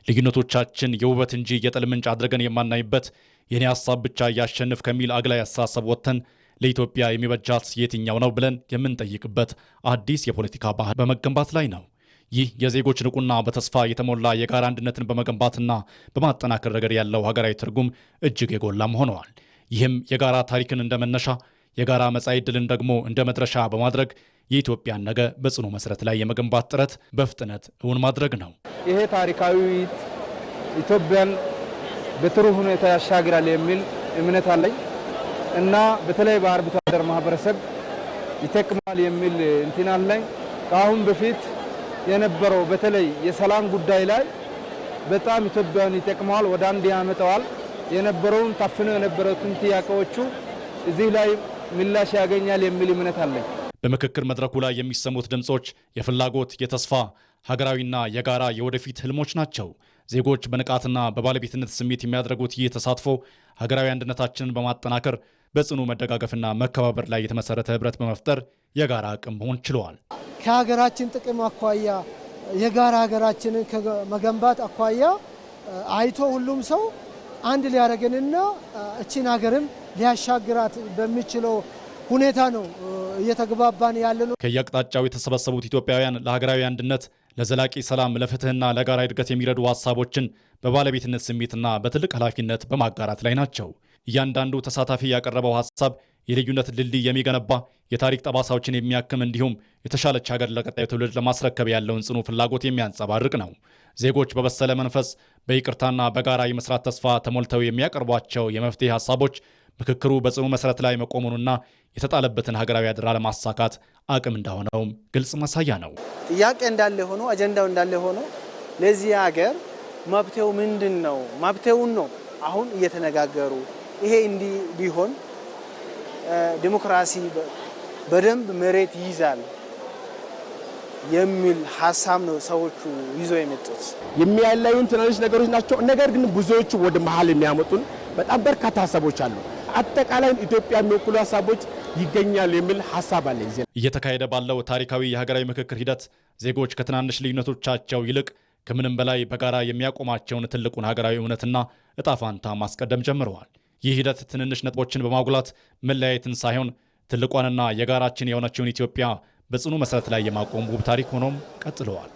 ልዩነቶቻችን የውበት እንጂ የጥል ምንጭ አድርገን የማናይበት የኔ ሐሳብ ብቻ ያሸንፍ ከሚል አግላይ አስተሳሰብ ወጥተን ለኢትዮጵያ የሚበጃት የትኛው ነው ብለን የምንጠይቅበት አዲስ የፖለቲካ ባህል በመገንባት ላይ ነው። ይህ የዜጎች ንቁና በተስፋ የተሞላ የጋራ አንድነትን በመገንባትና በማጠናከር ረገድ ያለው ሀገራዊ ትርጉም እጅግ የጎላም ሆነዋል። ይህም የጋራ ታሪክን እንደመነሻ የጋራ መጻኢ ዕድልን ደግሞ እንደ መድረሻ በማድረግ የኢትዮጵያን ነገ በጽኑ መሰረት ላይ የመገንባት ጥረት በፍጥነት እውን ማድረግ ነው። ይሄ ታሪካዊ ኢትዮጵያን በጥሩ ሁኔታ ያሻግራል የሚል እምነት አለኝ እና በተለይ በአርብቶ አደር ማህበረሰብ ይጠቅማል የሚል እንትን አለኝ። ከአሁን በፊት የነበረው በተለይ የሰላም ጉዳይ ላይ በጣም ኢትዮጵያን ይጠቅማል፣ ወደ አንድ ያመጣዋል። የነበረውን ታፍነው የነበሩትን ጥያቄዎቹ እዚህ ላይ ምላሽ ያገኛል የሚል እምነት አለኝ። በምክክር መድረኩ ላይ የሚሰሙት ድምጾች የፍላጎት፣ የተስፋ፣ ሀገራዊና የጋራ የወደፊት ህልሞች ናቸው። ዜጎች በንቃትና በባለቤትነት ስሜት የሚያደርጉት ይህ ተሳትፎ ሀገራዊ አንድነታችንን በማጠናከር በጽኑ መደጋገፍና መከባበር ላይ የተመሰረተ ህብረት በመፍጠር የጋራ አቅም መሆን ችለዋል። ከሀገራችን ጥቅም አኳያ የጋራ ሀገራችንን ከመገንባት አኳያ አይቶ ሁሉም ሰው አንድ ሊያደርገንና እቺን ሀገርም ሊያሻግራት በሚችለው ሁኔታ ነው እየተግባባን ያለነው። ከየአቅጣጫው የተሰበሰቡት ኢትዮጵያውያን ለሀገራዊ አንድነት፣ ለዘላቂ ሰላም፣ ለፍትህና ለጋራ እድገት የሚረዱ ሀሳቦችን በባለቤትነት ስሜትና በትልቅ ኃላፊነት በማጋራት ላይ ናቸው። እያንዳንዱ ተሳታፊ ያቀረበው ሀሳብ የልዩነት ድልድይ የሚገነባ የታሪክ ጠባሳዎችን የሚያክም እንዲሁም የተሻለች ሀገር ለቀጣዩ ትውልድ ለማስረከብ ያለውን ጽኑ ፍላጎት የሚያንጸባርቅ ነው። ዜጎች በበሰለ መንፈስ በይቅርታና በጋራ የመስራት ተስፋ ተሞልተው የሚያቀርቧቸው የመፍትሄ ሀሳቦች ምክክሩ በጽኑ መሰረት ላይ መቆሙንና የተጣለበትን ሀገራዊ አደራ ለማሳካት አቅም እንደሆነውም ግልጽ ማሳያ ነው። ጥያቄ እንዳለ ሆኖ አጀንዳው እንዳለ ሆኖ ለዚህ ሀገር መብቴው ምንድን ነው? መብቴውን ነው አሁን እየተነጋገሩ ይሄ እንዲህ ቢሆን ዲሞክራሲ በደንብ መሬት ይይዛል የሚል ሀሳብ ነው ሰዎቹ ይዞ የመጡት። የሚያለዩን ትናንሽ ነገሮች ናቸው። ነገር ግን ብዙዎቹ ወደ መሀል የሚያመጡን በጣም በርካታ ሀሳቦች አሉ። አጠቃላይ ኢትዮጵያ የሚወክሉ ሀሳቦች ይገኛል የሚል ሀሳብ አለ። እየተካሄደ ባለው ታሪካዊ የሀገራዊ ምክክር ሂደት ዜጎች ከትናንሽ ልዩነቶቻቸው ይልቅ ከምንም በላይ በጋራ የሚያቆማቸውን ትልቁን ሀገራዊ እውነትና እጣ ፋንታ ማስቀደም ጀምረዋል። ይህ ሂደት ትንንሽ ነጥቦችን በማጉላት መለያየትን ሳይሆን ትልቋንና የጋራችን የሆነችውን ኢትዮጵያ በጽኑ መሰረት ላይ የማቆም ውብ ታሪክ ሆኖም ቀጥለዋል።